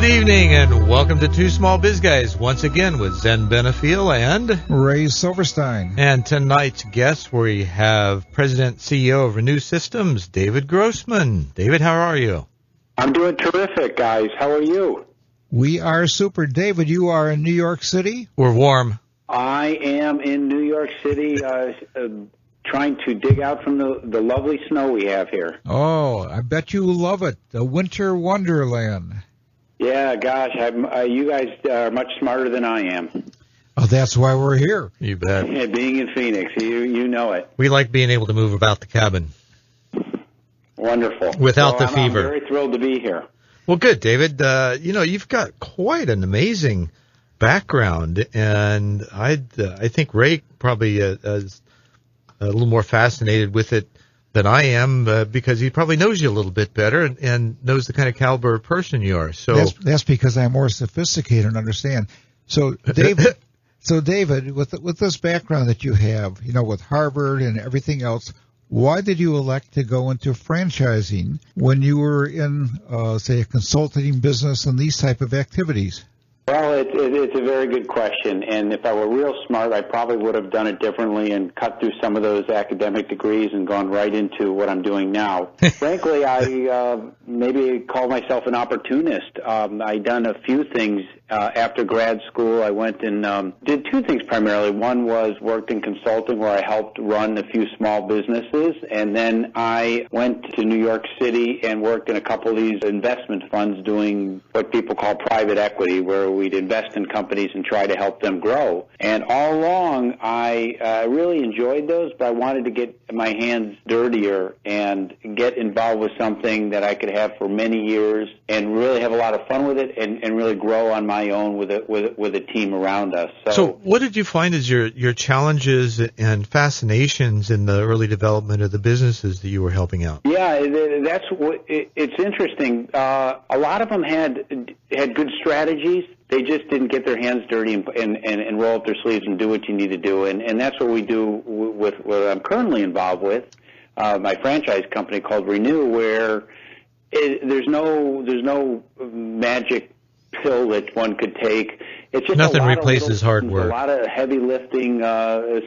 Good evening and welcome to Two Small Biz Guys, once again with Zen Benefiel and Ray Silverstein. And tonight's guest, we have President CEO of Renue Systems, David Grossman. David, how are you? I'm doing terrific, guys. How are you? We are super. David, you are in New York City? We're warm. I am in New York City trying to dig out from the lovely snow we have here. Oh, I bet you love it. The winter wonderland. Yeah, gosh, you guys are much smarter than I am. Oh, that's why we're here. You bet. Yeah, being in Phoenix, you know it. We like being able to move about the cabin. Wonderful. Without the fever. I'm very thrilled to be here. Well, good, David. You've got quite an amazing background, and I think Ray probably is a little more fascinated with it than I am because he probably knows you a little bit better and knows the kind of caliber of person you are. So that's because I'm more sophisticated and understand. So, David, with this background that you have, with Harvard and everything else, why did you elect to go into franchising when you were in, say, a consulting business and these type of activities? Well, it's a very good question, and if I were real smart, I probably would have done it differently and cut through some of those academic degrees and gone right into what I'm doing now. Frankly, I maybe call myself an opportunist. I'd done a few things after grad school. I went and did two things primarily. One was worked in consulting where I helped run a few small businesses, and then I went to New York City and worked in a couple of these investment funds doing what people call private equity, where we'd invest in companies and try to help them grow. And all along, I really enjoyed those, but I wanted to get my hands dirtier and get involved with something that I could have for many years and really have a lot of fun with it and really grow on my own with a team around us. So what did you find as your challenges and fascinations in the early development of the businesses that you were helping out? Yeah, that's what it's interesting. A lot of them had good strategies. They just didn't get their hands dirty and roll up their sleeves and do what you need to do. And that's what we do with what I'm currently involved with, my franchise company called Renue, where there's no magic pill that one could take. It's just nothing replaces hard work. A lot of heavy lifting,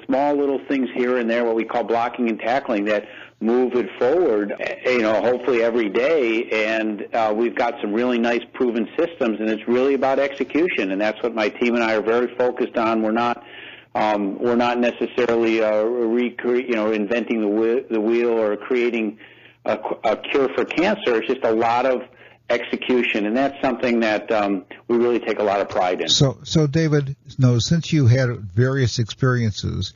small little things here and there, what we call blocking and tackling, that move it forward, hopefully every day. And we've got some really nice proven systems, and it's really about execution. And that's what my team and I are very focused on. We're not necessarily inventing the wheel or creating a cure for cancer. It's just a lot of execution, and that's something that we really take a lot of pride in. So David, since you had various experiences,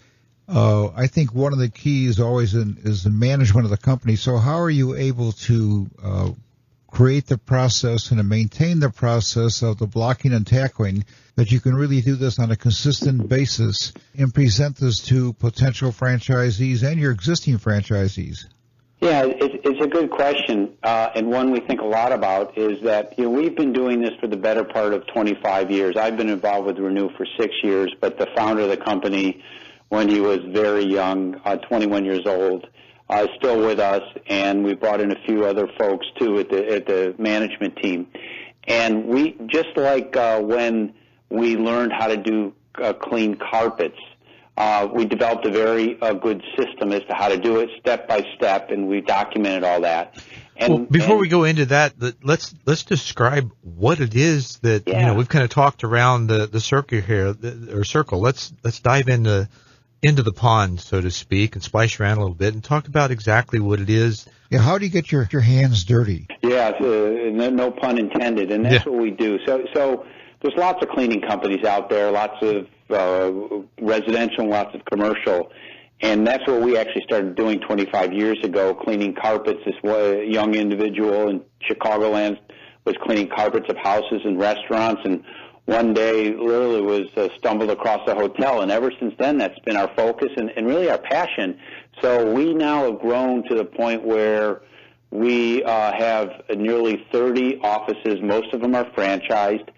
I think one of the keys always is the management of the company. So how are you able to create the process and to maintain the process of the blocking and tackling that you can really do this on a consistent basis and present this to potential franchisees and your existing franchisees? Yeah, it's a good question, and one we think a lot about. Is that we've been doing this for the better part of 25 years. I've been involved with Renue for 6 years, but the founder of the company, when he was very young, 21 years old, is still with us, and we brought in a few other folks too at the management team. And we just like when we learned how to do clean carpets. We developed a very good system as to how to do it step by step, and we documented all that. And before we go into that, let's describe what it is that we've kind of talked around the circle here, circle. Let's dive into the pond, so to speak, and splash around a little bit and talk about exactly what it is. Yeah, how do you get your hands dirty? Yeah, no pun intended, and that's what we do. So there's lots of cleaning companies out there, lots of residential and lots of commercial, and that's what we actually started doing 25 years ago, cleaning carpets. This young individual in Chicagoland was cleaning carpets of houses and restaurants, and one day literally was stumbled across a hotel, and ever since then that's been our focus and really our passion. So we now have grown to the point where we have nearly 30 offices. Most of them are franchised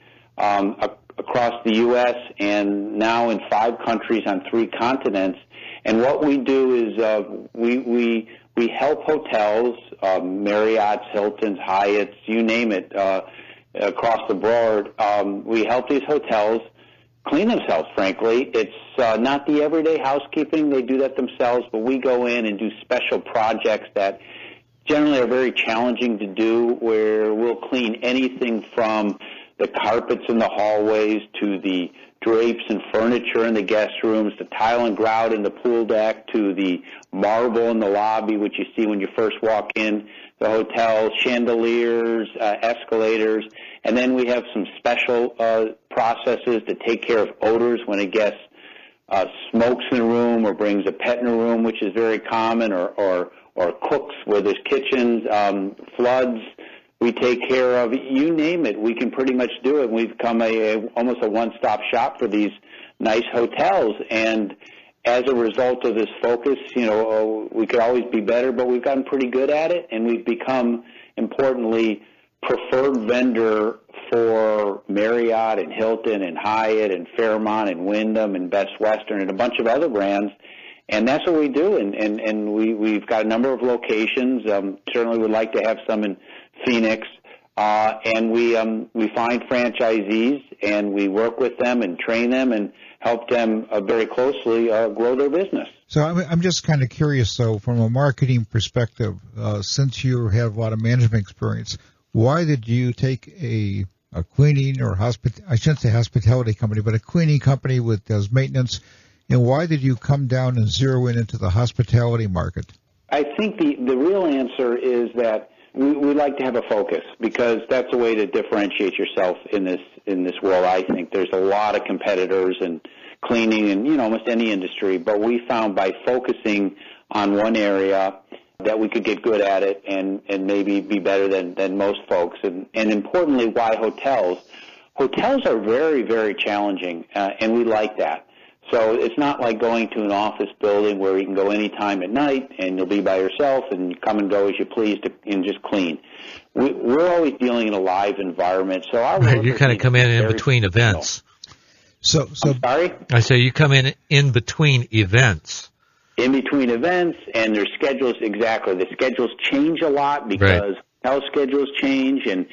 across the U.S. and now in 5 countries on 3 continents. And what we do is we help hotels, Marriott's, Hilton's, Hyatt's, you name it, across the board. We help these hotels clean themselves, frankly. It's not the everyday housekeeping. They do that themselves, but we go in and do special projects that generally are very challenging to do, where we'll clean anything from the carpets in the hallways to the drapes and furniture in the guest rooms, the tile and grout in the pool deck, to the marble in the lobby, which you see when you first walk in the hotel, chandeliers, escalators. And then we have some special processes to take care of odors when a guest smokes in a room or brings a pet in a room, which is very common, or cooks where there's kitchens, floods. We take care of, you name it, we can pretty much do it. We've become almost a one-stop shop for these nice hotels. And as a result of this focus, we could always be better, but we've gotten pretty good at it. And we've become, importantly, preferred vendor for Marriott and Hilton and Hyatt and Fairmont and Wyndham and Best Western and a bunch of other brands. And that's what we do. And we've got a number of locations. Certainly would like to have some in Phoenix, and we find franchisees and we work with them and train them and help them very closely grow their business. So I'm just kind of curious, though, from a marketing perspective, since you have a lot of management experience, why did you take a cleaning or I shouldn't say hospitality company, but a cleaning company that does maintenance, and why did you come down and zero in into the hospitality market? I think the real answer is that we like to have a focus, because that's a way to differentiate yourself in this world. I think there's a lot of competitors in cleaning and almost any industry, but we found by focusing on one area that we could get good at it and maybe be better than most folks. And importantly, why hotels? Hotels are very, very challenging, and we like that. So it's not like going to an office building where you can go any time at night and you'll be by yourself and you come and go as you please and just clean. We're always dealing in a live environment. So our you kind of come in between events. So I'm sorry? I say you come in between events. In between events, and their schedules, exactly. The schedules change a lot because hotel schedules change, and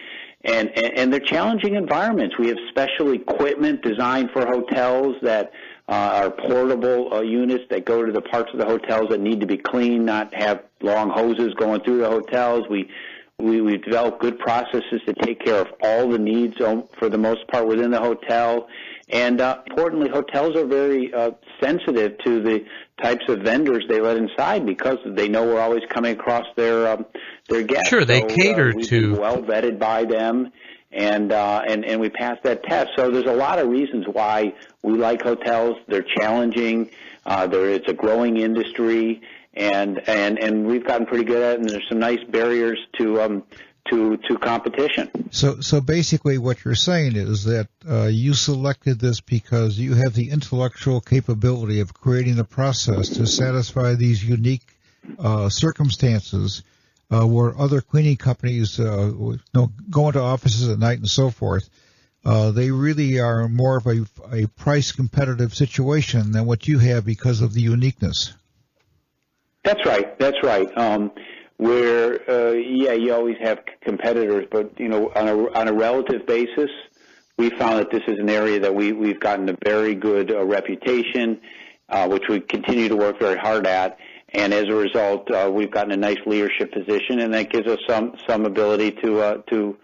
they're challenging environments. We have special equipment designed for hotels that are portable units that go to the parts of the hotels that need to be cleaned, not have long hoses going through the hotels. We've developed good processes to take care of all the needs for the most part within the hotel. And importantly, hotels are very sensitive to the types of vendors they let inside, because they know we're always coming across their guests. Sure, they cater we've to been well vetted by them, and we pass that test. So there's a lot of reasons why we like hotels. They're challenging. It's a growing industry, and we've gotten pretty good at it. And there's some nice barriers to competition. So basically what you're saying is that you selected this because you have the intellectual capability of creating a process to satisfy these unique circumstances where other cleaning companies go into offices at night and so forth. They really are more of a price competitive situation than what you have because of the uniqueness. That's right. Where you always have competitors, but on a relative basis, we found that this is an area that we've gotten a very good reputation, which we continue to work very hard at, and as a result, we've gotten a nice leadership position, and that gives us some ability to do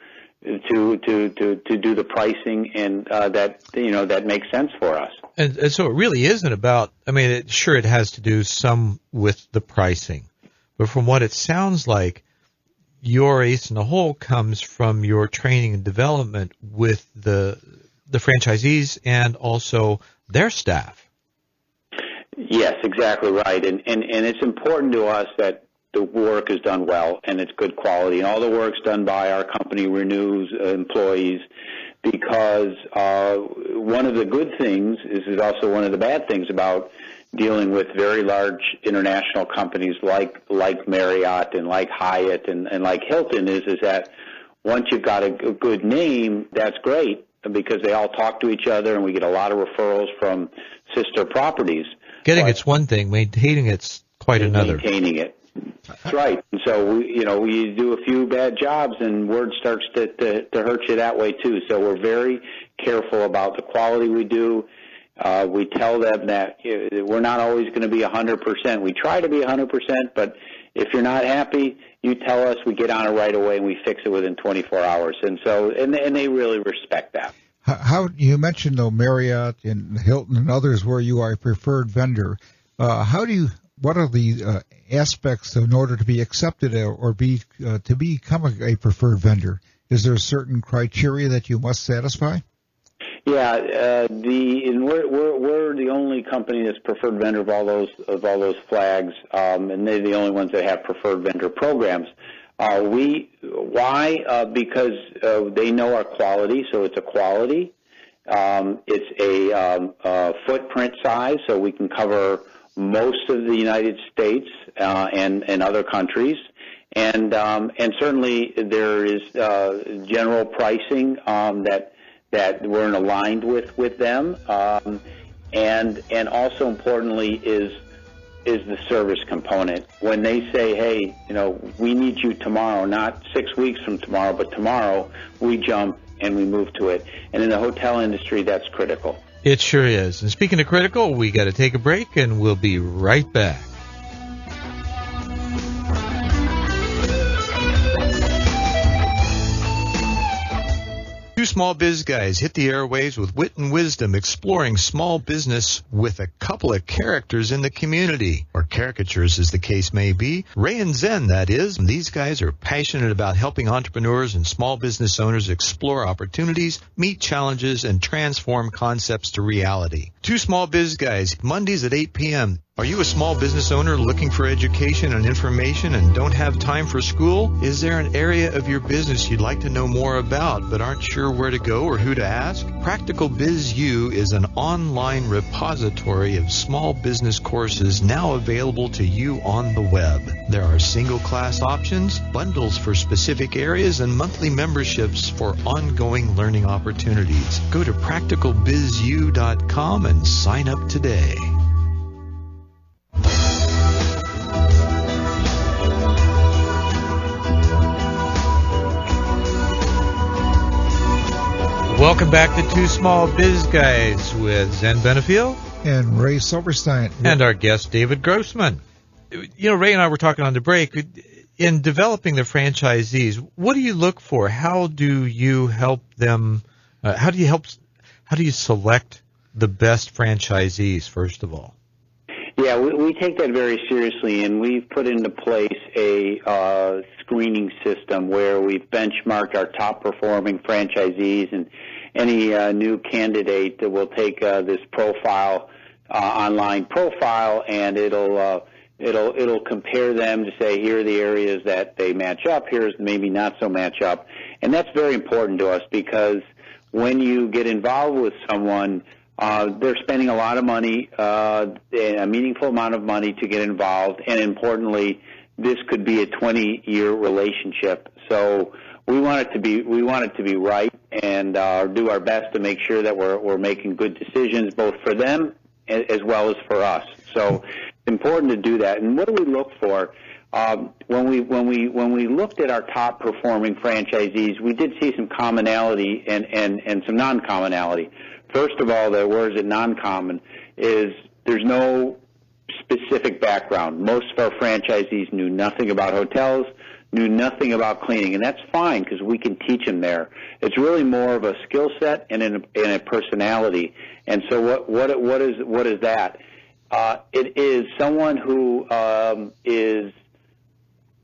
the pricing, and that makes sense for us. And so it really isn't about. I mean, it has to do some with the pricing. But from what it sounds like, your ace in the hole comes from your training and development with the franchisees and also their staff. Yes, exactly right. And it's important to us that the work is done well and it's good quality. And all the work's done by our company, Renue's employees, because one of the good things is also one of the bad things about dealing with very large international companies like Marriott and like Hyatt and like Hilton is that once you've got a good name, that's great, because they all talk to each other and we get a lot of referrals from sister properties. Getting it's one thing, maintaining it's quite another. Maintaining it. That's right. And so we do a few bad jobs, and word starts to hurt you that way too. So we're very careful about the quality we do. We tell them that we're not always going to be 100%. We try to be 100%, but if you're not happy, you tell us. We get on it right away, and we fix it within 24 hours. And so, and they really respect that. How you mentioned though Marriott and Hilton and others where you are a preferred vendor. What are the aspects in order to be accepted or to become a preferred vendor? Is there a certain criteria that you must satisfy? Yeah, we're the only company that's preferred vendor of all those flags, and they're the only ones that have preferred vendor programs. Because they know our quality, so it's a quality. It's a footprint size, so we can cover most of the United States and other countries, and certainly there is general pricing that we're aligned with them, and also importantly is the service component. When they say, hey, we need you tomorrow, not 6 weeks from tomorrow, but tomorrow, we jump and we move to it. And in the hotel industry, that's critical. It sure is. And speaking of critical, we got to take a break, and we'll be right back. Two small biz guys hit the airwaves with wit and wisdom, exploring small business with a couple of characters in the community, or caricatures as the case may be. Ray and Zen, that is. These guys are passionate about helping entrepreneurs and small business owners explore opportunities, meet challenges, and transform concepts to reality. Two small biz guys, Mondays at 8 p.m. Are you a small business owner looking for education and information and don't have time for school? Is there an area of your business you'd like to know more about but aren't sure where to go or who to ask? Practical Biz U is an online repository of small business courses now available to you on the web. There are single class options, bundles for specific areas, and monthly memberships for ongoing learning opportunities. Go to practicalbizu.com and sign up today. Welcome back to Two Small Biz Guys with Zen Benefiel and Ray Silverstein and our guest David Grossman. Ray and I were talking on the break. In developing the franchisees, what do you look for? How do you help them? How do you select the best franchisees, first of all? Yeah, we take that very seriously, and we've put into place a screening system where we've benchmarked our top-performing franchisees, and any new candidate that will take this profile, online profile, and it'll compare them to say, here are the areas that they match up, here's maybe not so match up. And that's very important to us because when you get involved with someone, they're spending a lot of money, a meaningful amount of money to get involved, and importantly, this could be a 20-year relationship. So we want it to be right, and do our best to make sure that we're making good decisions both for them as well as for us. So it's important to do that. And what do we look for? When we looked at our top performing franchisees, we did see some commonality and some non-commonality. First of all, where is it non-common is there's no specific background. Most of our franchisees knew nothing about hotels, knew nothing about cleaning, and that's fine because we can teach them there. It's really more of a skill set and a personality. And so what is that? It is someone who is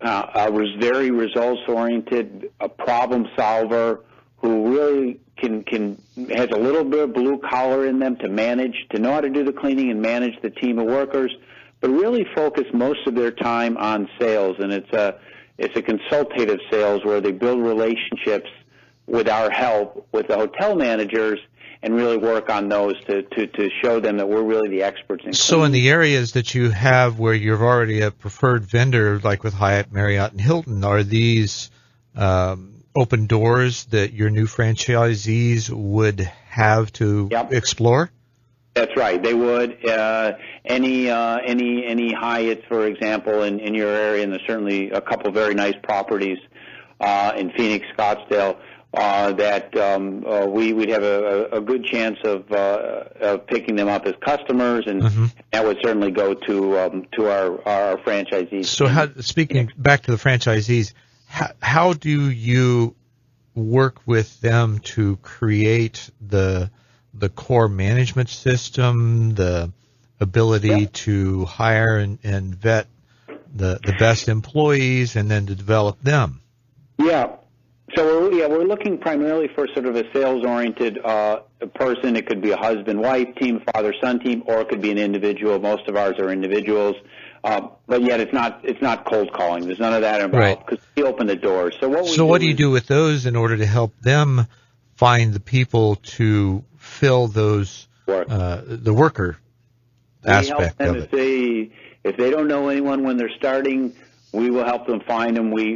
very results oriented, a problem solver, who really has a little bit of blue collar in them to know how to do the cleaning and manage the team of workers, but really focus most of their time on sales. And it's a consultative sales where they build relationships with our help with the hotel managers and really work on those to show them that we're really the experts in cleaning. So in the areas that you have where you're already a preferred vendor, like with Hyatt, Marriott, and Hilton, are these open doors that your new franchisees would have to explore? That's right. They would. Any Hyatts, for example, in your area, and there's certainly a couple of very nice properties in Phoenix, Scottsdale, that we'd have a good chance of picking them up as customers, and that would certainly go to our franchisees. So, speaking back to the franchisees, how do you work with them to create the core management system, the ability to hire and vet the best employees, and then to develop them? Yeah. So we're looking primarily for sort of a sales-oriented person. It could be a husband-wife team, father-son team, or it could be an individual. Most of ours are individuals, but yet it's not cold calling. There's none of that involved because we open the doors. So what do you do with those in order to help them find the people to fill those the worker aspect of it? If they don't know anyone when they're starting, we will help them find them. We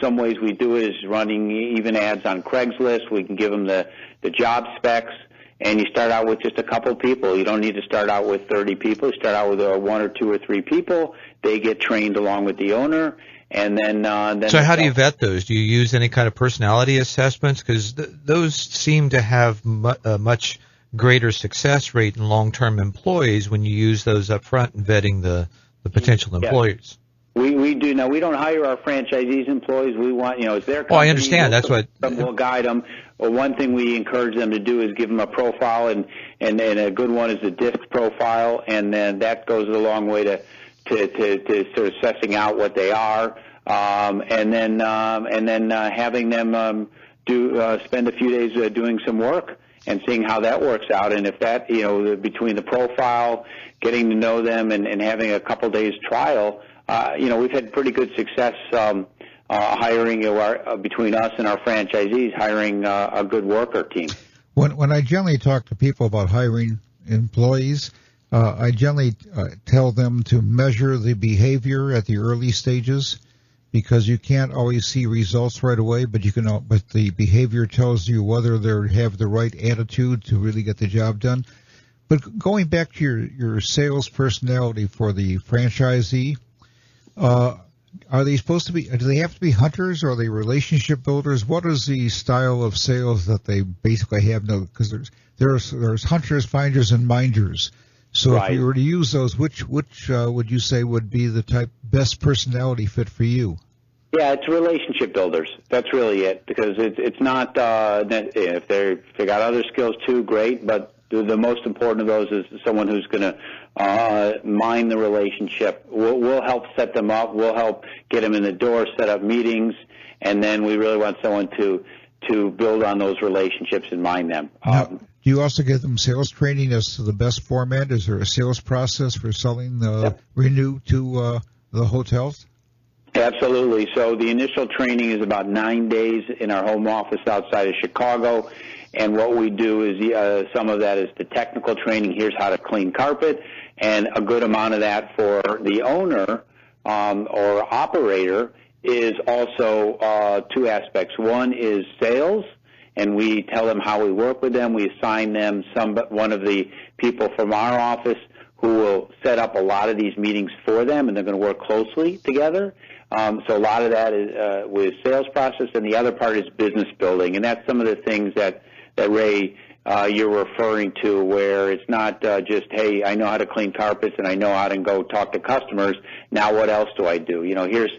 some ways we do it is running even ads on Craigslist. We can give them the job specs, and you start out with just a couple of people. You don't need to start out with 30 people. You start out with 1 or 2 or 3 people. They get trained along with the owner, and then. So how do you vet those? Do you use any kind of personality assessments? Because those seem to have a much greater success rate in long-term employees when you use those up front in vetting the potential employers. We do. Now, we don't hire our franchisees' employees. We want, it's their company. Oh, I understand. That's what... We'll guide them. Well, one thing we encourage them to do is give them a profile, and a good one is a DISC profile, and then that goes a long way to sort of sussing out what they are, and then having them spend a few days doing some work and seeing how that works out. And if that, between the profile, getting to know them, and having a couple days trial, we've had pretty good success hiring between us and our franchisees, hiring a good worker team. When I generally talk to people about hiring employees, I generally tell them to measure the behavior at the early stages, because you can't always see results right away, but the behavior tells you whether they have the right attitude to really get the job done. But going back to your sales personality for the franchisee, are they supposed to be? Do they have to be hunters, or are they relationship builders? What is the style of sales that they basically have? Because there's hunters, finders, and minders. So if you were to use those, which would you say would be the best personality fit for you? Yeah, it's relationship builders. That's really it, because it's not if they got other skills too, great, but the most important of those is someone who's going to mind the relationship. We'll help set them up. We'll help get them in the door, set up meetings, and then we really want someone to build on those relationships and mind them. Do you also give them sales training as to the best format? Is there a sales process for selling Renue to the hotels? Absolutely. So the initial training is about 9 days in our home office outside of Chicago. And what we do is some of that is the technical training. Here's how to clean carpet. And a good amount of that for the owner or operator is also 2 aspects. One is sales, and we tell them how we work with them. We assign them one of the people from our office who will set up a lot of these meetings for them, and they're going to work closely together. So a lot of that is with sales process, and the other part is business building. And that's some of the things that Ray, you're referring to, where it's not just, hey, I know how to clean carpets and I know how to go talk to customers. Now what else do I do? Here's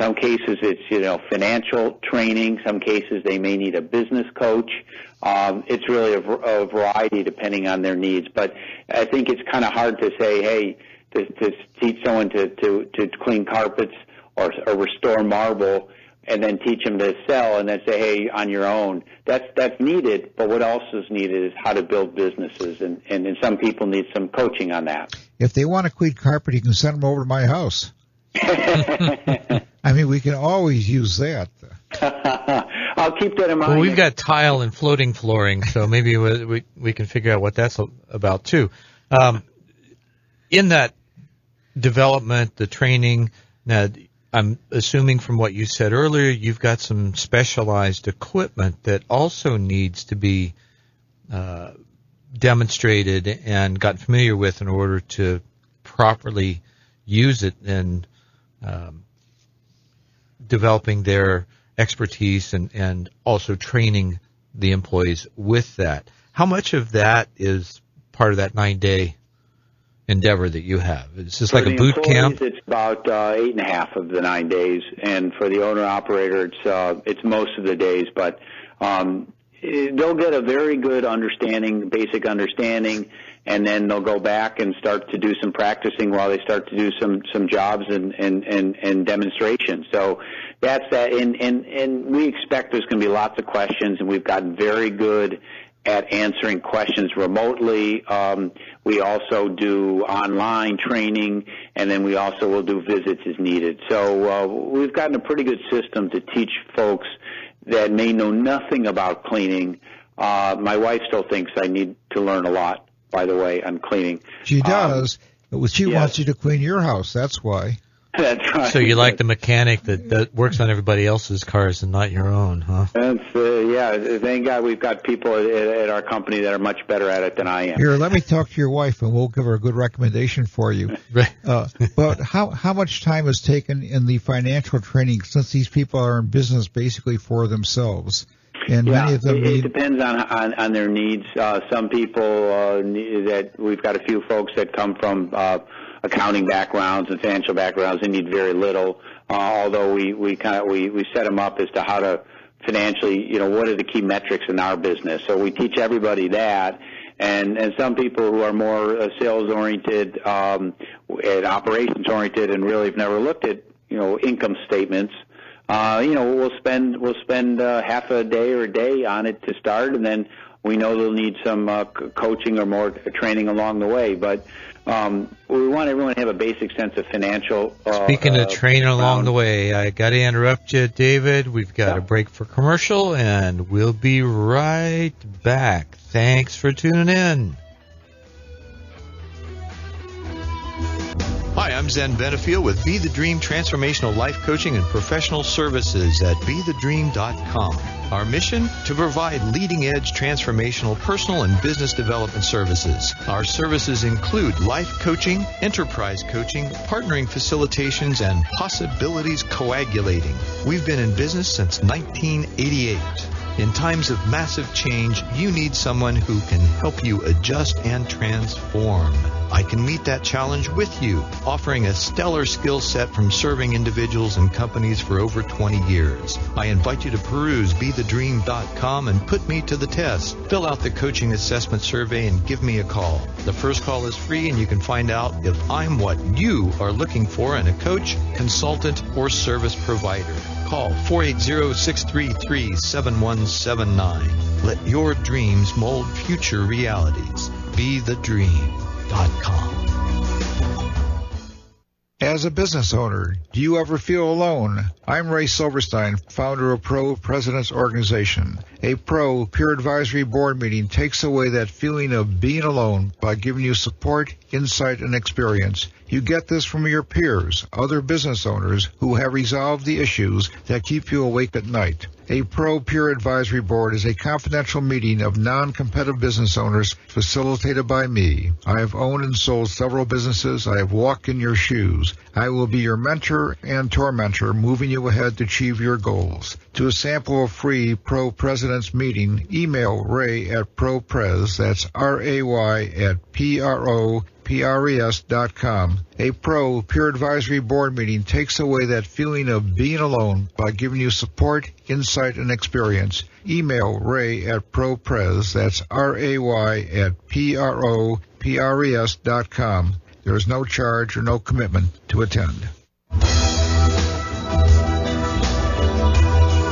some cases it's, financial training. Some cases they may need a business coach. It's really a variety depending on their needs. But I think it's kind of hard to say, hey, to teach someone to clean carpets or restore marble, and then teach them to sell, and then say, hey, on your own. That's needed, but what else is needed is how to build businesses, and some people need some coaching on that. If they want to clean carpet, you can send them over to my house. I mean, we can always use that. I'll keep that in mind. Well, we've got tile and floating flooring, so maybe we can figure out what that's about, too. In that development, the training, now, I'm assuming from what you said earlier, you've got some specialized equipment that also needs to be demonstrated and gotten familiar with in order to properly use it and developing their expertise and also training the employees with that. How much of that is part of that 9-day endeavor that you have? Is this like a boot camp? It's about 8.5 of the 9 days, and for the owner-operator, it's most of the days, but they'll get a very good basic understanding, and then they'll go back and start to do some practicing while they start to do some jobs and demonstrations. So that's that, and we expect there's going to be lots of questions, and we've gotten very good at answering questions remotely. We also do online training, and then we also will do visits as needed. So we've gotten a pretty good system to teach folks that may know nothing about cleaning. My wife still thinks I need to learn a lot, by the way, on cleaning. She does. She wants you to clean your house. That's why. That's right. So you like the mechanic that works on everybody else's cars and not your own, huh? That's, thank God we've got people at our company that are much better at it than I am. Here, let me talk to your wife, and we'll give her a good recommendation for you. Right. But how much time is taken in the financial training, since these people are in business basically for themselves? And many of them it depends on their needs. Some people that we've got a few folks that come from accounting backgrounds and financial backgrounds and need very little. Although we set them up as to how to financially, what are the key metrics in our business. So we teach everybody that. And some people who are more sales oriented and operations oriented and really have never looked at income statements. We'll spend half a day or a day on it to start, and then we know they'll need some coaching or more training along the way. But we want everyone to have a basic sense of financial. Speaking of training along the way, I got to interrupt you, David. We've got a break for commercial, and we'll be right back. Thanks for tuning in. Hi, I'm Zen Benefiel with Be the Dream Transformational Life Coaching and Professional Services at BeTheDream.com. Our mission? To provide leading-edge transformational personal and business development services. Our services include life coaching, enterprise coaching, partnering facilitations, and possibilities coagulating. We've been in business since 1988. In times of massive change, you need someone who can help you adjust and transform. I can meet that challenge with you, offering a stellar skill set from serving individuals and companies for over 20 years. I invite you to peruse BeTheDream.com and put me to the test. Fill out the coaching assessment survey and give me a call. The first call is free, and you can find out if I'm what you are looking for in a coach, consultant, or service provider. Call 480-633-7179. Let your dreams mold future realities. BeTheDream.com. As a business owner, do you ever feel alone? I'm Ray Silverstein, founder of Pro Presidents Organization. A Pro Peer Advisory Board meeting takes away that feeling of being alone by giving you support, insight, and experience. You get this from your peers, other business owners who have resolved the issues that keep you awake at night. A Pro Peer Advisory Board is a confidential meeting of non-competitive business owners facilitated by me. I have owned and sold several businesses. I have walked in your shoes. I will be your mentor and tormentor, moving you ahead to achieve your goals. To a sample of free Pro Presidents meeting, email Ray at ProPres, that's R-A-Y at PROPRES.com. A Pro Peer Advisory Board meeting takes away that feeling of being alone by giving you support, insight, and experience. Email Ray at ProPres, that's R-A-Y at PROPRES.com. There is no charge or no commitment to attend.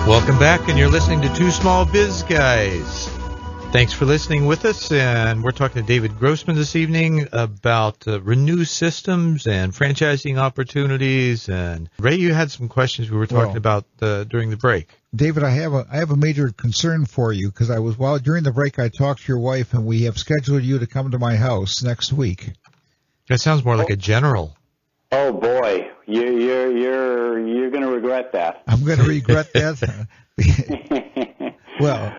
Welcome back, and you're listening to Two Small Biz Guys. Thanks for listening with us, and we're talking to David Grossman this evening about Renue Systems and franchising opportunities. And Ray, you had some questions we were talking about during the break. David, I have a major concern for you, because during the break I talked to your wife, and we have scheduled you to come to my house next week. That sounds more like a general. Oh boy, you're going to regret that. I'm going to regret that. Well,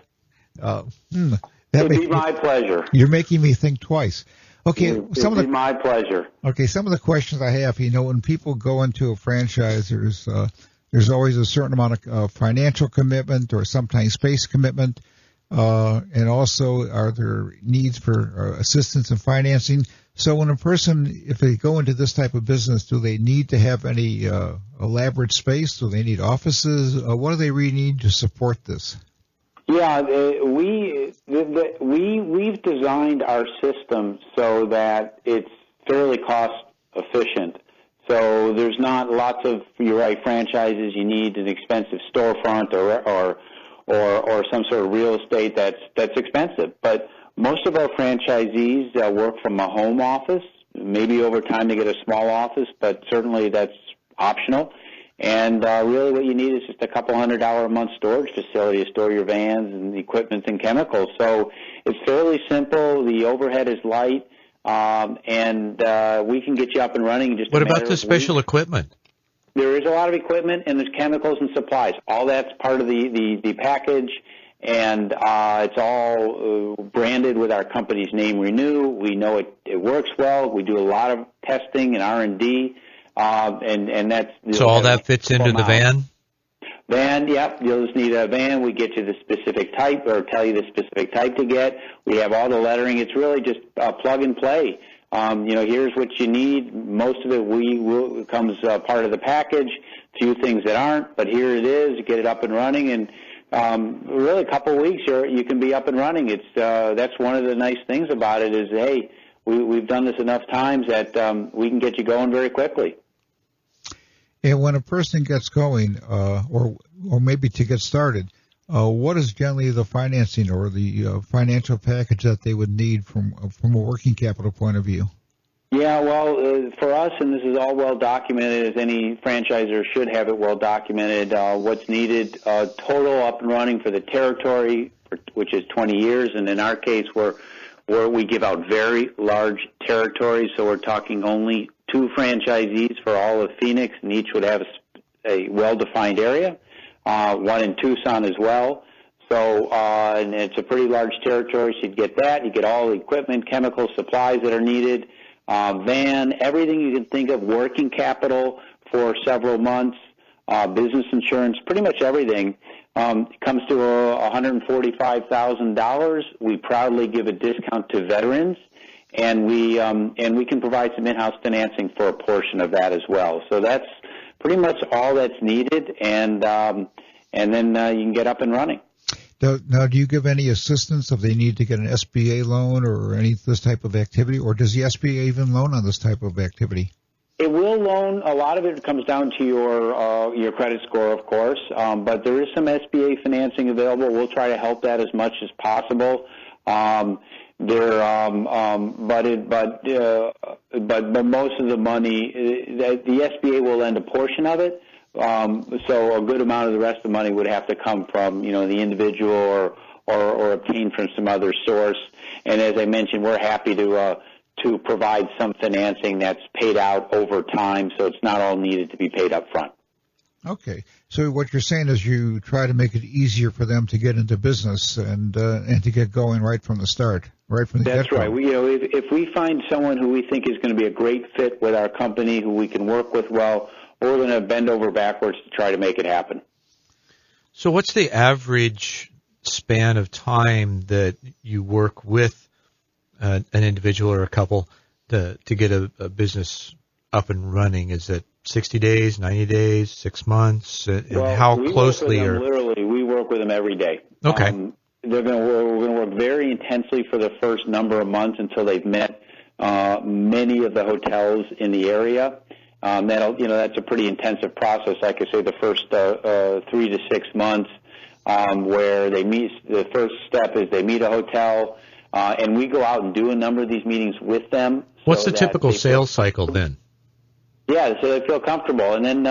It'd be my pleasure. You're making me think twice. Okay, It'd be my pleasure. Okay, some of the questions I have, when people go into a franchise, there's always a certain amount of financial commitment or sometimes space commitment, and also are there needs for assistance in financing? So when if they go into this type of business, do they need to have any elaborate space? Do they need offices? What do they really need to support this? Yeah, we've designed our system so that it's fairly cost efficient. So there's not lots of, you're right, franchises. You need an expensive storefront or some sort of real estate that's expensive. But most of our franchisees work from a home office. Maybe over time they get a small office, but certainly that's optional. And really what you need is just a couple $100 a month storage facility to store your vans and equipment and chemicals. So it's fairly simple. The overhead is light, and we can get you up and running in just What a matter about the of special weeks. equipment? There is a lot of equipment, and there's chemicals and supplies. All that's part of the package, and it's all branded with our company's name, Renue. We know it works well. We do a lot of testing and R&D. And that's so all that fits into the van? Van, yep. You'll just need a van. We get you the specific type or tell you the specific type to get. We have all the lettering. It's really just plug and play. Here's what you need. Most of it comes part of the package. Few things that aren't, but here it is. You get it up and running, and really a couple of weeks you can be up and running. That's one of the nice things about it is, hey, we've done this enough times that we can get you going very quickly. And when a person gets going, or maybe to get started, what is generally the financing or the financial package that they would need from a working capital point of view? Yeah, well, for us, and this is all well documented, as any franchisor should have it well documented, what's needed, total up and running for the territory, which is 20 years, and in our case, where we give out very large territories, so we're talking only 2 franchisees for all of Phoenix, and each would have a well-defined area, one in Tucson as well. So, and it's a pretty large territory, so you'd get that. You get all the equipment, chemicals, supplies that are needed, van, everything you can think of, working capital for several months, business insurance, pretty much everything. Comes to $145,000. We proudly give a discount to veterans, and we can provide some in-house financing for a portion of that as well. So that's pretty much all that's needed, and then you can get up and running. Now, do you give any assistance if they need to get an SBA loan or this type of activity, or does the SBA even loan on this type of activity? It will loan. A lot of it comes down to your credit score, of course, but there is some SBA financing available. We'll try to help that as much as possible. But most of the money, the SBA will lend a portion of it. So a good amount of the rest of the money would have to come from the individual or obtained from some other source. And as I mentioned, we're happy to provide some financing that's paid out over time, so it's not all needed to be paid up front. Okay. So what you're saying is you try to make it easier for them to get into business and to get going right from the start, right from the get-go. That's right. If we find someone who we think is going to be a great fit with our company, who we can work with well, we're going to bend over backwards to try to make it happen. So what's the average span of time that you work with an individual or a couple to get a business up and running? Is it 60 days, 90 days, 6 months? And how closely literally, we work with them every day. Okay. We're going to work very intensely for the first number of months until they've met many of the hotels in the area. That's a pretty intensive process. Like I say, the first 3 to 6 months, where they meet. The first step is they meet a hotel. And we go out and do a number of these meetings with them. What's the typical sales cycle then? Yeah, so they feel comfortable, and then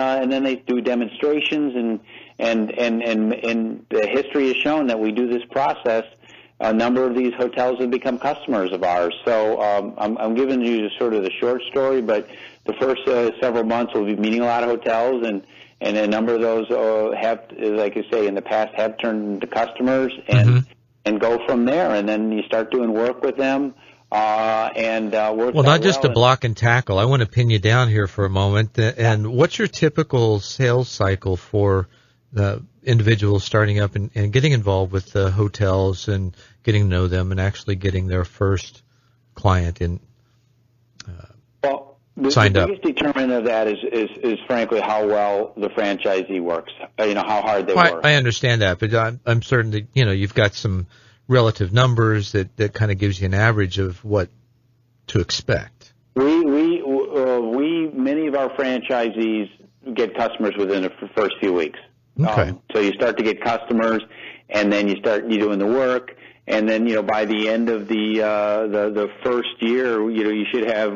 they do demonstrations, and the history has shown that we do this process. A number of these hotels have become customers of ours. So I'm giving you sort of the short story, but the first several months we'll be meeting a lot of hotels, and a number of those have, like I say, in the past have turned into customers, and and go from there. And then you start doing work with them. Work well, not just to block and tackle. I want to pin you down here for a moment. And what's your typical sales cycle for the individuals starting up and getting involved with the hotels and getting to know them and actually getting their first client in signed up? The biggest determinant of that is frankly how well the franchisee works. How hard they work. I understand that, but I'm certain that you've got some relative numbers that kind of gives you an average of what to expect. We many of our franchisees get customers within the first few weeks. Okay. So you start to get customers, and then you doing the work, and then by the end of the first year, you should have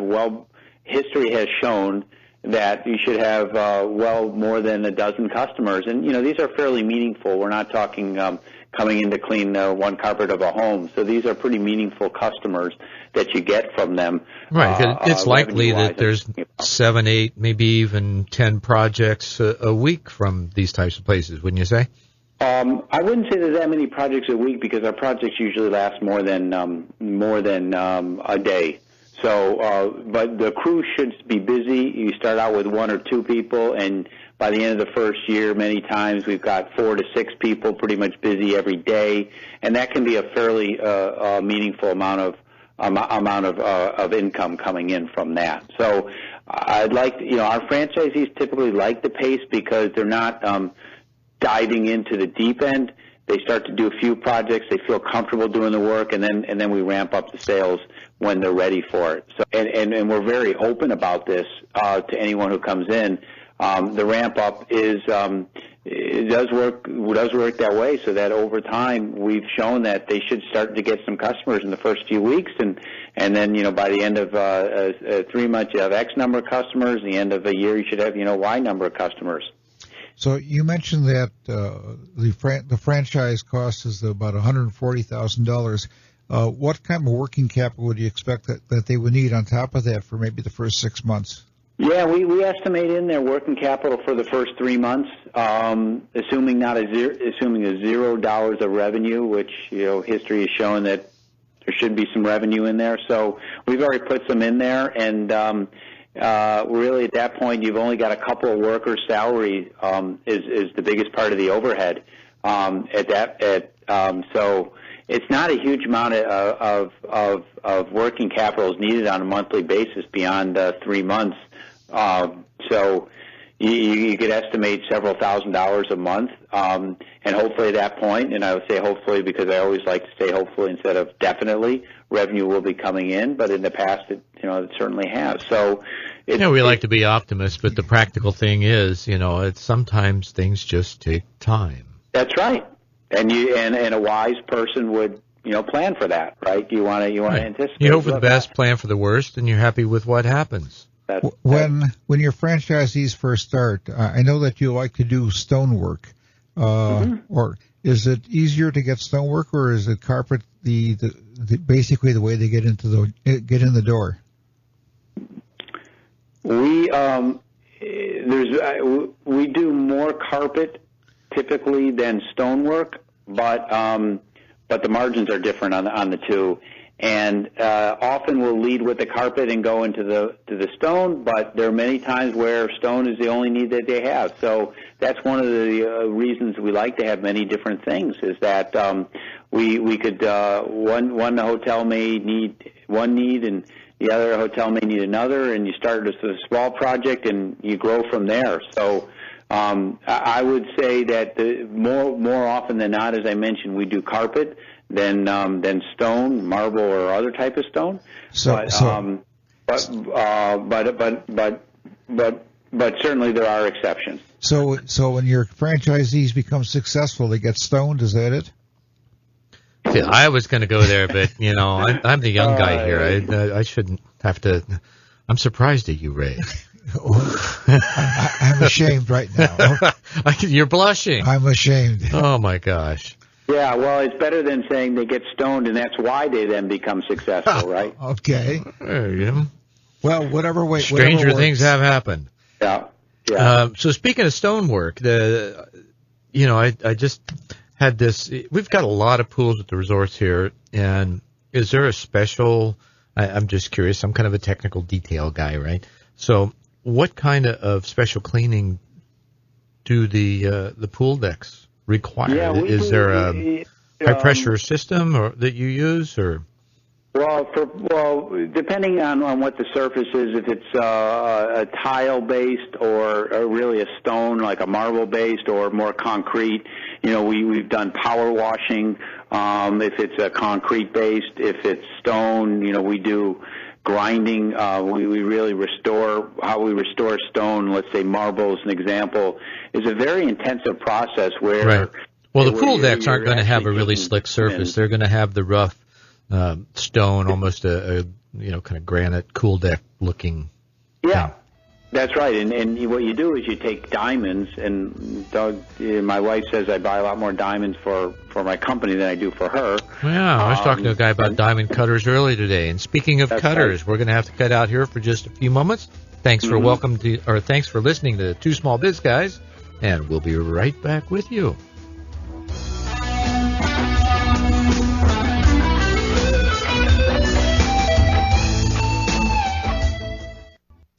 history has shown that you should have more than a dozen customers, and these are fairly meaningful. We're not talking coming in to clean one carpet of a home. So these are pretty meaningful customers that you get from them. Right. It's likely that there's 7, 8, maybe even 10 projects a week from these types of places, wouldn't you say? I wouldn't say there's that many projects a week because our projects usually last more than a day. So, but the crew should be busy. You start out with 1 or 2 people, and by the end of the first year, many times we've got 4 to 6 people pretty much busy every day, and that can be a fairly meaningful amount of income coming in from that. So, I'd like our franchisees typically like the pace because they're not diving into the deep end. They start to do a few projects. They feel comfortable doing the work, and then we ramp up the sales when they're ready for it. So, and we're very open about this to anyone who comes in. The ramp up it does work that way, so that over time we've shown that they should start to get some customers in the first few weeks, and then by the end of 3 months you have X number of customers. The end of a year you should have Y number of customers. So you mentioned that the franchise cost is about $140,000. What kind of working capital would you expect that they would need on top of that for maybe the first 6 months? Yeah, we estimate in their working capital for the first 3 months, assuming $0 of revenue, which history has shown that there should be some revenue in there. So we've already put some in there, and really at that point you've only got a couple of workers' salary is the biggest part of the overhead. So it's not a huge amount of working capital is needed on a monthly basis beyond 3 months. So you could estimate several $1,000s a month, and hopefully at that point, and I would say hopefully because I always like to say hopefully instead of definitely, revenue will be coming in, but in the past it certainly has. So we like to be optimists, but the practical thing is, it's sometimes things just take time. That's right. And a wise person would plan for that, right? You want to anticipate. You hope for the best, plan for the worst, and you're happy with what happens. When your franchisees first start, I know that you like to do stonework. Or is it easier to get stonework, or is it carpet the basically the way they get in the door? We do more carpet typically than stonework, but the margins are different on the two. And often we'll lead with the carpet and go into the stone, but there are many times where stone is the only need that they have. So that's one of the reasons we like to have many different things, is that we could one hotel may need one need and the other hotel may need another, and you start with a small project and you grow from there. So I would say that more often than not, as I mentioned, we do carpet than stone, marble, or other type of stone. But certainly there are exceptions. So when your franchisees become successful, they get stoned. Is that it? See, I was going to go there, but I'm the young guy here. I shouldn't have to. I'm surprised at you, Ray. I'm ashamed right now. You're blushing. I'm ashamed. Oh my gosh. Yeah, well, it's better than saying they get stoned, and that's why they then become successful, right? Okay. There you go. Well, whatever way. Stranger things have happened. Yeah. So speaking of stonework, I just had this. We've got a lot of pools at the resorts here, and is there a special? I'm just curious. I'm kind of a technical detail guy, right? So, what kind of special cleaning do the pool decks require? Yeah, is there a high pressure system or that you use, or? Well, depending on what the surface is, if it's a tile-based or really a stone, like a marble-based, or more concrete, we've done power washing. If it's a concrete-based, if it's stone, we do grinding. We really restore. How we restore stone, let's say marble as an example, is a very intensive process where. Right. Well, the pool decks aren't going to have a really slick surface. They're going to have the rough stone, almost a kind of granite cool deck looking. Yeah, thing. That's right. And what you do is you take diamonds, and Doug, my wife says I buy a lot more diamonds for my company than I do for her. Yeah, I was talking to a guy about diamond cutters earlier today. And speaking of cutters, right. We're going to have to cut out here for just a few moments. Thanks for thanks for listening to Two Small Biz Guys, and we'll be right back with you.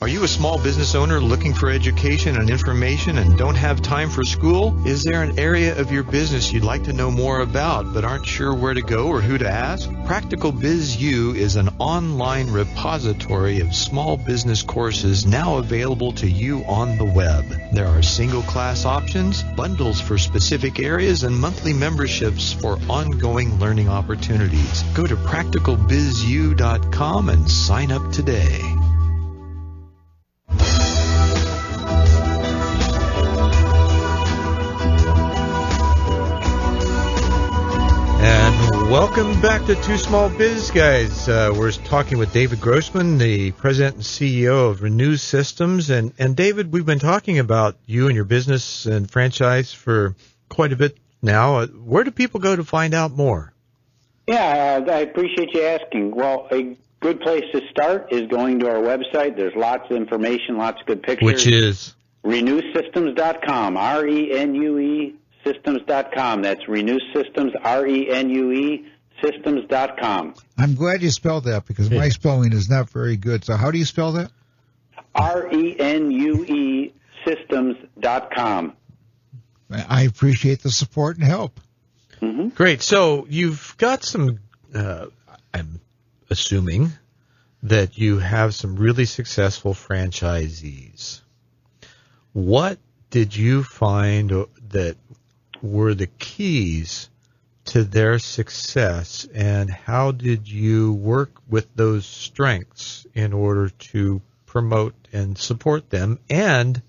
Are you a small business owner looking for education and information and don't have time for school? Is there an area of your business you'd like to know more about but aren't sure where to go or who to ask? Practical Biz U is an online repository of small business courses now available to you on the web. There are single class options, bundles for specific areas, and monthly memberships for ongoing learning opportunities. Go to practicalbizu.com and sign up today. And welcome back to Two Small Biz Guys. We're talking with David Grossman, the president and CEO of Renue Systems. And David, we've been talking about you and your business and franchise for quite a bit now. Where do people go to find out more? Yeah, I appreciate you asking. Well, a good place to start is going to our website. There's lots of information, lots of good pictures. Which is? RenueSystems.com, RENUE Systems.com. That's Renue Systems, RENUE Systems.com. I'm glad you spelled that because my spelling is not very good. So how do you spell that? RENUE Systems.com. I appreciate the support and help. Mm-hmm. Great. So you've got some, I'm assuming that you have some really successful franchisees. What did you find that were the keys to their success, and how did you work with those strengths in order to promote and support them, and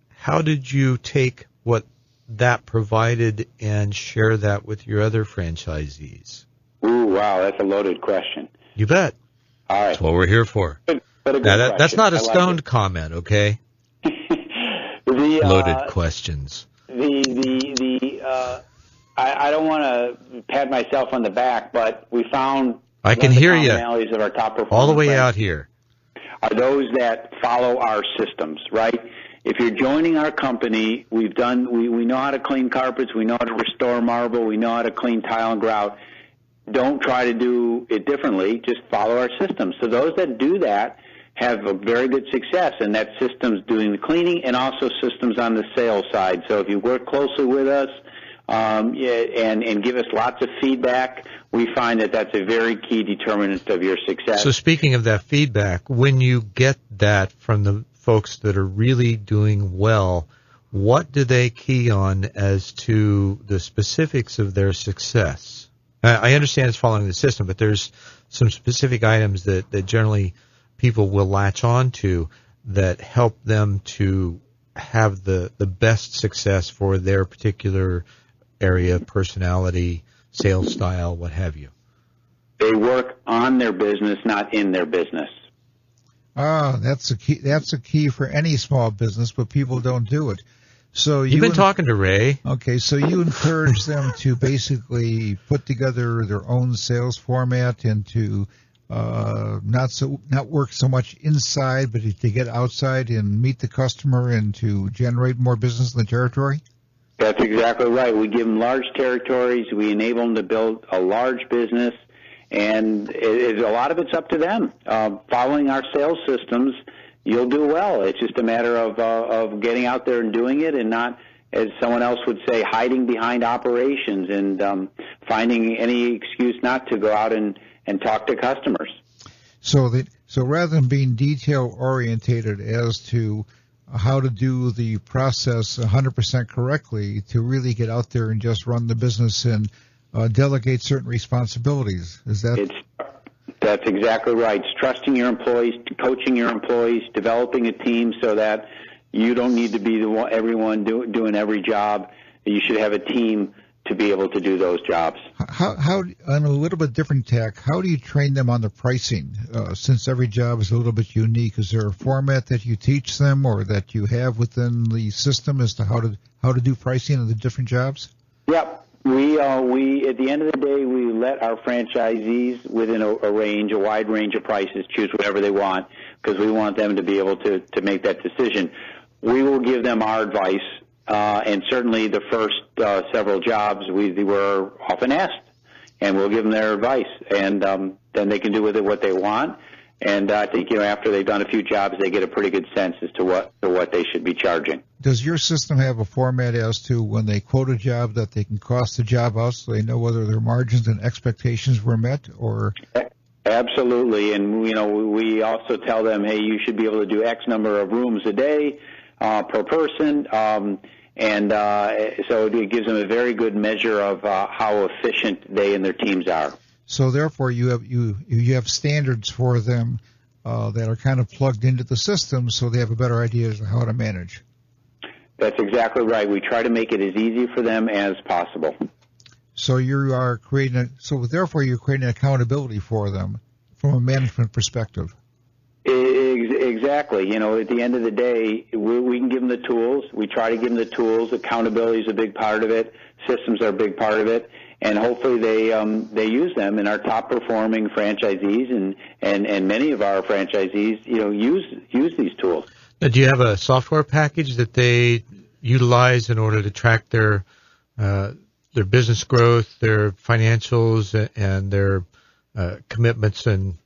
how did you take what that provided and share that with your other franchisees? Ooh, wow, that's a loaded question. You bet. All right. That's what we're here for. Now, that's not a stoned comment, okay? Loaded questions. I don't want to pat myself on the back, but we found I can hear you commonalities of our top performers all the way out here are those that follow our systems, right? If you're joining our company, we know how to clean carpets, we know how to restore marble, we know how to clean tile and grout. Don't try to do it differently, just follow our systems. So those that do that have a very good success, and that systems doing the cleaning and also systems on the sales side. So if you work closely with us and give us lots of feedback, we find that that's a very key determinant of your success. So speaking of that feedback, when you get that from the folks that are really doing well, what do they key on as to the specifics of their success? I understand it's following the system, but there's some specific items that generally people will latch on to that help them to have the best success for their particular area, personality, sales style, what have you. They work on their business, not in their business. That's a key. That's a key for any small business, but people don't do it. So you've been talking to Ray. Okay, so you encourage them to basically put together their own sales format and to not work so much inside, but to get outside and meet the customer and to generate more business in the territory? That's exactly right. We give them large territories. We enable them to build a large business, and a lot of it's up to them. Following our sales systems, you'll do well. It's just a matter of getting out there and doing it, and not, as someone else would say, hiding behind operations and finding any excuse not to go out and talk to customers. So rather than being detail orientated as to how to do the process 100% correctly, to really get out there and just run the business and delegate certain responsibilities. Is that? That's exactly right. It's trusting your employees, coaching your employees, developing a team so that you don't need to be everyone doing every job. You should have a team to be able to do those jobs. How on a little bit different tack, how do you train them on the pricing? Since every job is a little bit unique, is there a format that you teach them or that you have within the system as to how to do pricing of the different jobs? Yep. We at the end of the day, we let our franchisees within a wide range of prices, choose whatever they want, because we want them to be able to make that decision. We will give them our advice, and certainly the first several jobs we were often asked, and we'll give them their advice, and then they can do with it what they want. And I think, after they've done a few jobs, they get a pretty good sense as to what they should be charging. Does your system have a format as to when they quote a job that they can cost the job out so they know whether their margins and expectations were met? Or Absolutely. And, we also tell them, hey, you should be able to do X number of rooms a day per person. So it gives them a very good measure of how efficient they and their teams are. So therefore, you have standards for them that are kind of plugged into the system, so they have a better idea as to how to manage. That's exactly right. We try to make it as easy for them as possible. So you're creating accountability for them from a management perspective. Exactly. At the end of the day, we can give them the tools. We try to give them the tools. Accountability is a big part of it. Systems are a big part of it. And hopefully they use them. And our top performing franchisees and many of our franchisees, use these tools. Now, do you have a software package that they utilize in order to track their business growth, their financials, and their commitments and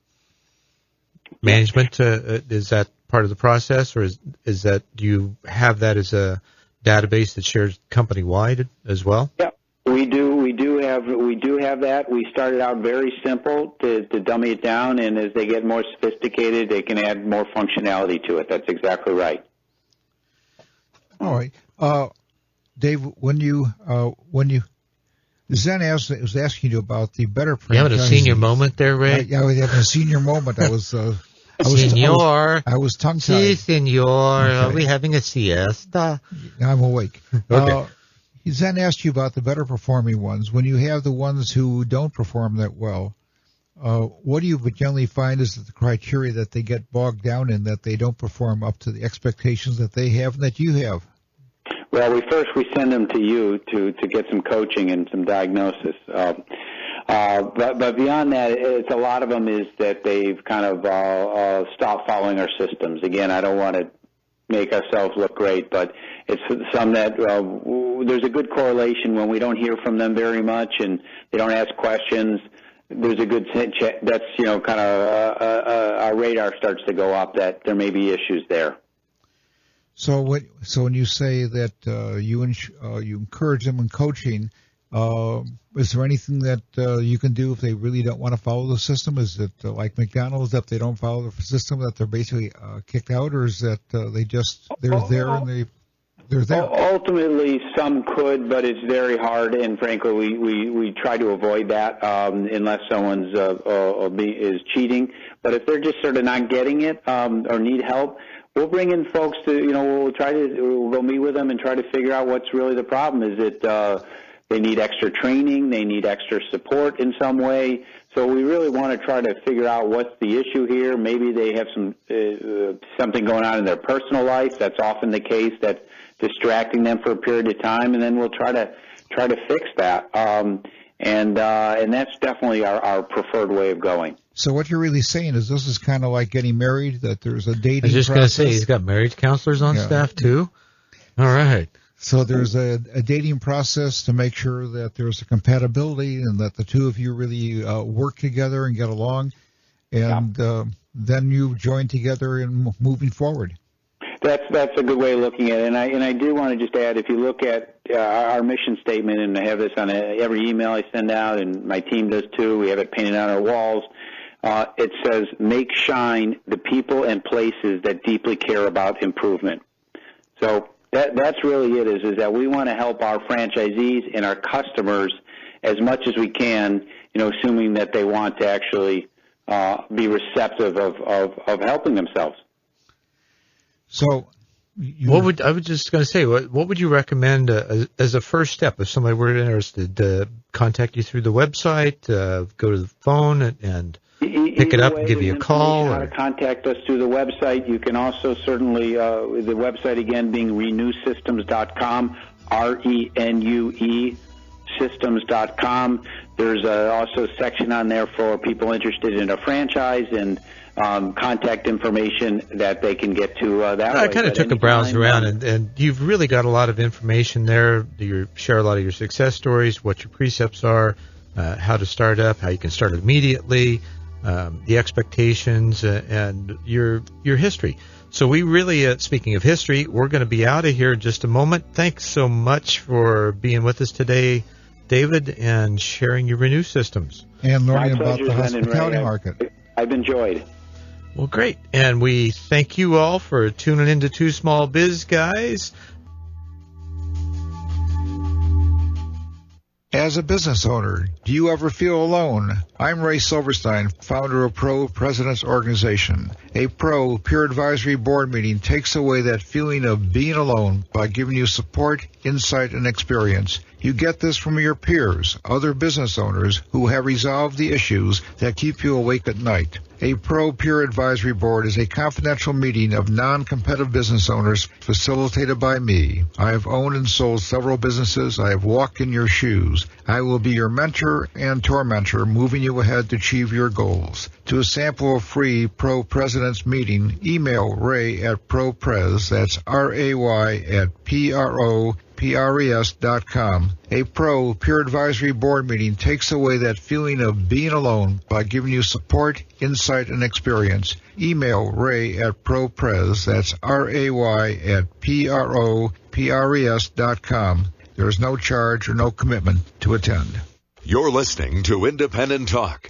management? Is that part of the process, or is that, do you have that as a database that shares company wide as well? Yeah. We do have that. We started out very simple to dummy it down, and as they get more sophisticated, they can add more functionality to it. That's exactly right. All right, Dave. When you Zen was asking you about the better franchising. You having a senior moment there, Ray? Yeah, I was having a senior moment. I was Senor. I was tongue-tied. Si, senor. Okay. Are we having a siesta? I'm awake. Okay. He then asked you about the better performing ones. When you have the ones who don't perform that well, what do you generally find is the criteria that they get bogged down in, that they don't perform up to the expectations that they have and that you have? Well, we send them to you to get some coaching and some diagnosis. But beyond that, it's a lot of them is that they've kind of stopped following our systems. Again, I don't want to make ourselves look great, but it's some that there's a good correlation when we don't hear from them very much and they don't ask questions. There's a good check. That's kind of our radar starts to go up that there may be issues there. So when you say that you encourage them in coaching, is there anything that you can do if they really don't want to follow the system? Is it like McDonald's, if they don't follow the system, that they're basically kicked out, or is that they're there and they're there? Ultimately, some could, but it's very hard, and frankly, we try to avoid that unless someone's is cheating. But if they're just sort of not getting it or need help, we'll bring in folks to we'll go meet with them and try to figure out what's really the problem. Is it they need extra training, they need extra support in some way. So we really want to try to figure out what's the issue here. Maybe they have something going on in their personal life. That's often the case, that's distracting them for a period of time, and then we'll try to fix that. And that's definitely our preferred way of going. So what you're really saying is this is kind of like getting married, that there's a dating process. I was just going to say, he's got marriage counselors on staff too? All right. So there's a dating process to make sure that there's a compatibility and that the two of you really work together and get along, and then you join together in moving forward. That's a good way of looking at it, and I do want to just add, if you look at our mission statement, and I have this on every email I send out, and my team does too. We have it painted on our walls. It says, "Make shine the people and places that deeply care about improvement." So that's really it. Is that we want to help our franchisees and our customers as much as we can. Assuming that they want to actually be receptive of helping themselves. So, I was just going to say, what would you recommend as a first step if somebody were interested to contact you through the website, go to the phone and pick it up and give you a call? How to contact us through the website. You can also certainly, the website again being renuesystems.com, RENUE systems.com. There's also a section on there for people interested in a franchise and contact information that they can get to that way. I kind of took a browse around, and you've really got a lot of information there. You share a lot of your success stories, what your precepts are, how to start up, how you can start immediately, the expectations, and your history. So we really, speaking of history, we're going to be out of here in just a moment. Thanks so much for being with us today, David, and sharing your Renue Systems. And learning about the hospitality market. I've enjoyed. Well, great. And we thank you all for tuning in to Two Small Biz Guys. As a business owner, do you ever feel alone? I'm Ray Silverstein, founder of Pro Presidents Organization. A Pro Peer Advisory Board meeting takes away that feeling of being alone by giving you support, insight, and experience. You get this from your peers, other business owners who have resolved the issues that keep you awake at night. A Pro Peer Advisory Board is a confidential meeting of non-competitive business owners facilitated by me. I have owned and sold several businesses. I have walked in your shoes. I will be your mentor and tormentor, moving you ahead to achieve your goals. To a sample of free Pro Presidents meeting, email Ray at ProPres, that's RAY at PROPRES.com. A Pro Peer Advisory Board meeting takes away that feeling of being alone by giving you support, insight, and experience. Email Ray at ProPres, that's RAY at PROPRES.com. There is no charge or no commitment to attend. You're listening to Independent Talk.